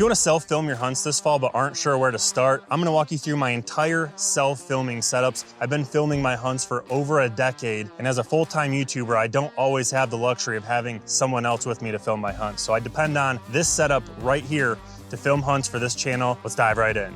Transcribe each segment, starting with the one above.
you want to self-film your hunts this fall but aren't sure where to start, I'm going to walk you through my entire self-filming setups. I've been filming my hunts for over a decade, and as a full-time YouTuber, I don't always have the luxury of having someone else with me to film my hunts. So I depend on this setup right here to film hunts for this channel. Let's dive right in.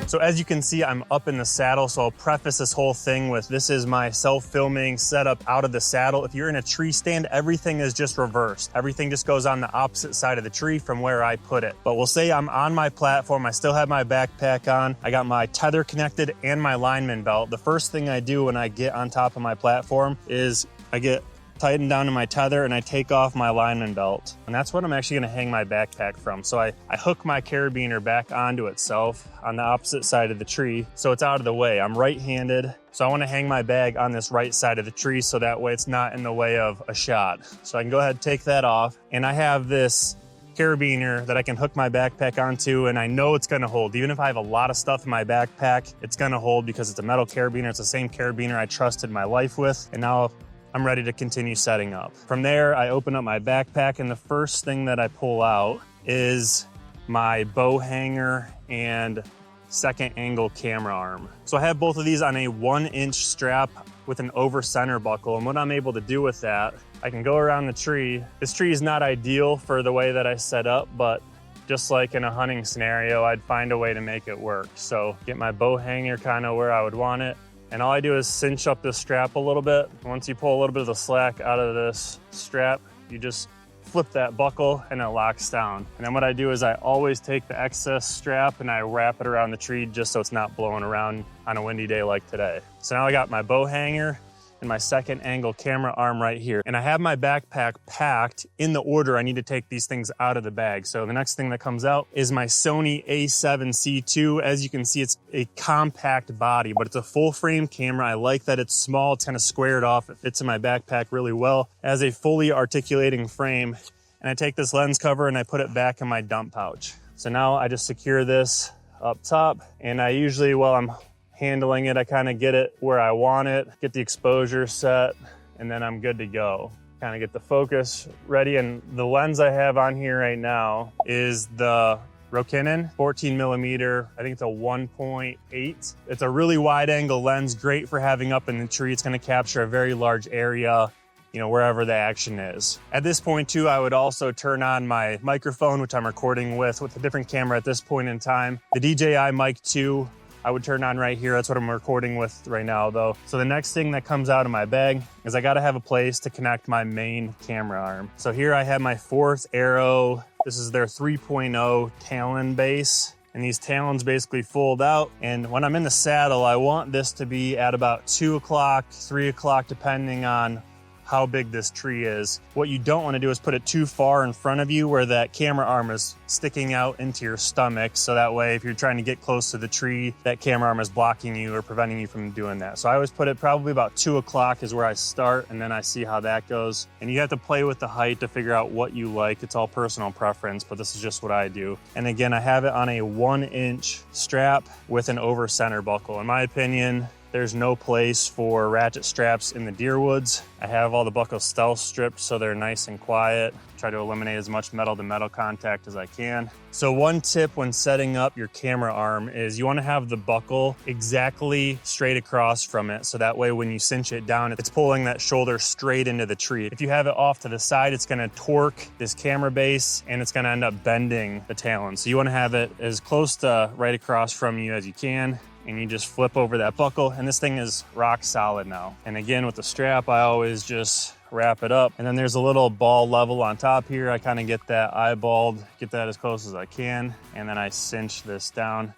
So as you can see, I'm up in the saddle, so I'll preface this whole thing with this is my self-filming setup out of the saddle. If you're in a tree stand, everything is just reversed. Everything just goes on the opposite side of the tree from where I put it. But we'll say I'm on my platform, I still have my backpack on, I got my tether connected and my lineman belt. The first thing I do when I get on top of my platform is I get tightened down to my tether and I take off my lineman belt. And that's what I'm actually gonna hang my backpack from. So I hook my carabiner back onto itself on the opposite side of the tree so it's out of the way. I'm right-handed, so I wanna hang my bag on this right side of the tree so that way it's not in the way of a shot. So I can go ahead and take that off. And I have this carabiner that I can hook my backpack onto, and I know it's gonna hold. Even if I have a lot of stuff in my backpack, it's gonna hold because it's a metal carabiner. It's the same carabiner I trusted my life with. And now I'm ready to continue setting up. From there, I open up my backpack, and the first thing that I pull out is my bow hanger and second angle camera arm. So I have both of these on a 1-inch strap with an over center buckle. And what I'm able to do with that, I can go around the tree. This tree is not ideal for the way that I set up, but just like in a hunting scenario, I'd find a way to make it work. So get my bow hanger kind of where I would want it. And all I do is cinch up this strap a little bit. Once you pull a little bit of the slack out of this strap, you just flip that buckle and it locks down. And then what I do is I always take the excess strap and I wrap it around the tree just so it's not blowing around on a windy day like today. So now I got my bow hanger and my second angle camera arm right here. And I have my backpack packed in the order I need to take these things out of the bag. So the next thing that comes out is my Sony a7C II. As you can see, it's a compact body, but it's a full frame camera. I like that it's small, it's kind of squared off. It fits in my backpack really well. It has a fully articulating frame. And I take this lens cover and I put it back in my dump pouch. So now I just secure this up top, and I usually, while I'm handling it, I kind of get it where I want it, get the exposure set, and then I'm good to go. Kind of get the focus ready. And the lens I have on here right now is the Rokinon 14 millimeter. I think it's a 1.8. It's a really wide angle lens, great for having up in the tree. It's going to capture a very large area, you know, wherever the action is. At this point too, I would also turn on my microphone, which I'm recording with a different camera at this point in time. The DJI Mic 2, I would turn on right here. That's what I'm recording with right now though. So the next thing that comes out of my bag is I gotta have a place to connect my main camera arm. So here I have my 4th Arrow. This is their 3.0 Talon base. And these talons basically fold out. And when I'm in the saddle, I want this to be at about 2 o'clock, 3 o'clock, depending on how big this tree is. What you don't want to do is put it too far in front of you where that camera arm is sticking out into your stomach. So that way, if you're trying to get close to the tree, that camera arm is blocking you or preventing you from doing that. So I always put it probably about 2 o'clock is where I start, and then I see how that goes. And you have to play with the height to figure out what you like. It's all personal preference, but this is just what I do. And again, I have it on a 1-inch strap with an over center buckle. In my opinion, there's no place for ratchet straps in the deer woods. I have all the buckles stealth stripped so they're nice and quiet. Try to eliminate as much metal to metal contact as I can. So one tip when setting up your camera arm is you want to have the buckle exactly straight across from it. So that way when you cinch it down, it's pulling that shoulder straight into the tree. If you have it off to the side, it's going to torque this camera base and it's going to end up bending the talon. So you want to have it as close to right across from you as you can. And you just flip over that buckle, and this thing is rock solid now. And again, with the strap, I always just wrap it up. And then there's a little ball level on top here. I kind of get that eyeballed, get that as close as I can, and then I cinch this down.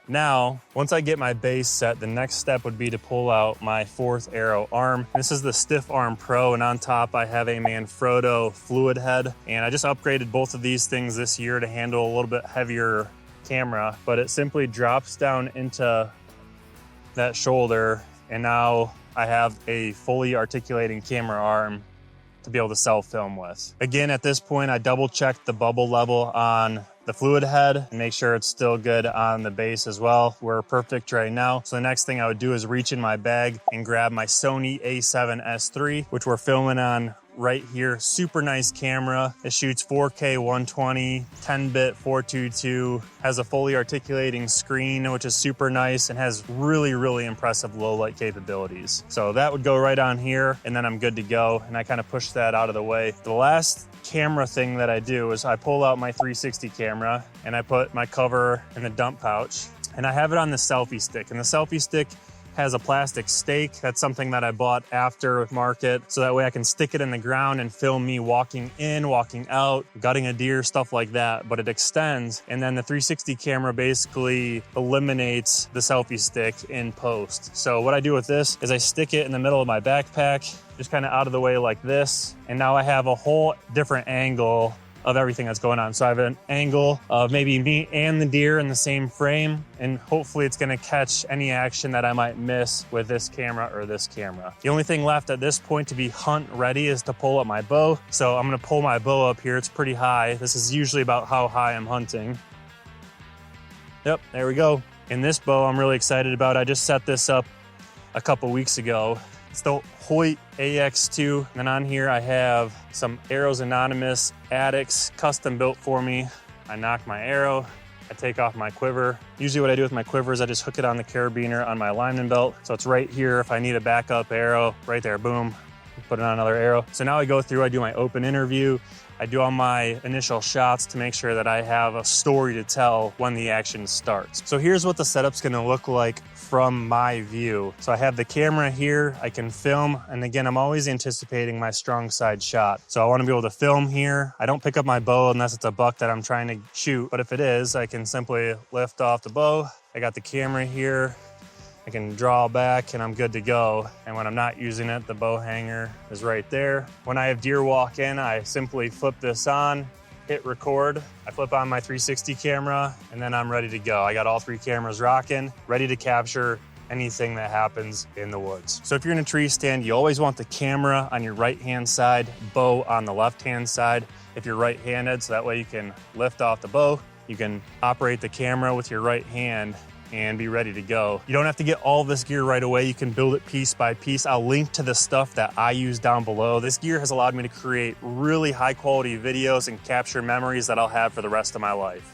Now, once I get my base set, the next step would be to pull out my 4th Arrow arm. This is the Stiff Arm Pro, and on top I have a Manfrotto fluid head. And I just upgraded both of these things this year to handle a little bit heavier camera, but it simply drops down into that shoulder, and now I have a fully articulating camera arm to be able to self-film with. Again, at this point, I double checked the bubble level on the fluid head and make sure it's still good on the base as well. We're perfect right now. So the next thing I would do is reach in my bag and grab my Sony a7S III, which we're filming on right here. Super nice camera. It shoots 4K 120, 10-bit 422, has a fully articulating screen, which is super nice, and has really, really impressive low light capabilities. So that would go right on here, and then I'm good to go. And I kind of push that out of the way. The last camera thing that I do is I pull out my 360 camera and I put my cover in the dump pouch, and I have it on the selfie stick. And the selfie stick has a plastic stake. That's something that I bought after market, so that way I can stick it in the ground and film me walking in, walking out, gutting a deer, stuff like that. But it extends, and then the 360 camera basically eliminates the selfie stick in post. So what I do with this is I stick it in the middle of my backpack, just kind of out of the way like this, and now I have a whole different angle of everything that's going on. So I have an angle of maybe me and the deer in the same frame, and hopefully it's gonna catch any action that I might miss with this camera or this camera. The only thing left at this point to be hunt ready is to pull up my bow. So I'm gonna pull my bow up here. It's pretty high. This is usually about how high I'm hunting. Yep, there we go. And this bow I'm really excited about. I just set this up a couple weeks ago. It's the Hoyt AX2. And then on here I have some Arrows Anonymous Addicts custom built for me. I knock my arrow, I take off my quiver. Usually what I do with my quiver is I just hook it on the carabiner on my alignment belt. So it's right here if I need a backup arrow, right there, boom, put it on another arrow. So now I go through, I do my open interview, I do all my initial shots to make sure that I have a story to tell when the action starts. So here's what the setup's gonna look like from my view. So I have the camera here, I can film, and again, I'm always anticipating my strong side shot. So I wanna be able to film here. I don't pick up my bow unless it's a buck that I'm trying to shoot, but if it is, I can simply lift off the bow. I got the camera here, I can draw back and I'm good to go. And when I'm not using it, the bow hanger is right there. When I have deer walk in, I simply flip this on, hit record. I flip on my 360 camera, and then I'm ready to go. I got all three cameras rocking, ready to capture anything that happens in the woods. So if you're in a tree stand, you always want the camera on your right-hand side, bow on the left-hand side if you're right-handed, so that way you can lift off the bow. You can operate the camera with your right hand and be ready to go. You don't have to get all this gear right away. You can build it piece by piece. I'll link to the stuff that I use down below. This gear has allowed me to create really high quality videos and capture memories that I'll have for the rest of my life.